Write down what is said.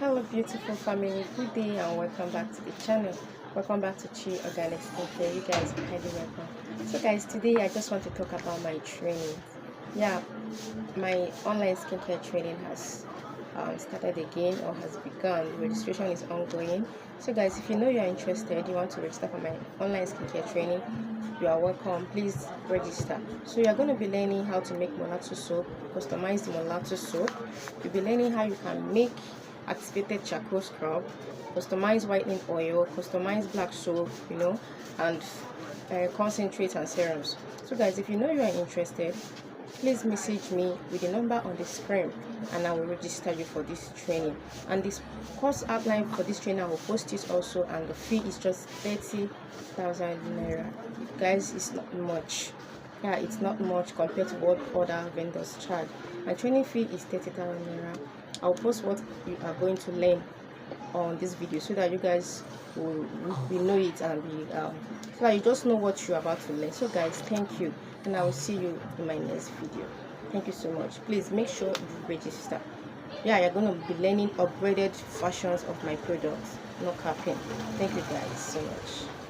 Hello beautiful family, good day and welcome back to the channel. Welcome back to Chi Organic Skincare. You guys are highly welcome. So guys, today I just want to talk about my training. Yeah, my online skincare training has started again or has begun. Registration is ongoing. So guys, if you know you are interested, you want to register for my online skincare training, you are welcome. Please register. So you are going to be learning how to make molato soap, customize the molato soap. You'll be learning how you can make activated charcoal scrub, customize whitening oil, customize black soap, and concentrates and serums. So guys, if you know you are interested, please message me with the number on the screen and I will register you for this training. And this course outline for this training I will post it also, and the fee is just 30,000 naira. Guys, it's not much. Yeah, it's not much compared to what other vendors charge. And training fee is 30,000 naira. I'll post what you are going to learn on this video so that you guys will know it and be so that you just know what you're about to learn. So guys, thank you, and I will see you in my next video. Thank you so much. Please make sure you register. Yeah, you're going to be learning upgraded versions of my products, no capping. Thank you guys so much.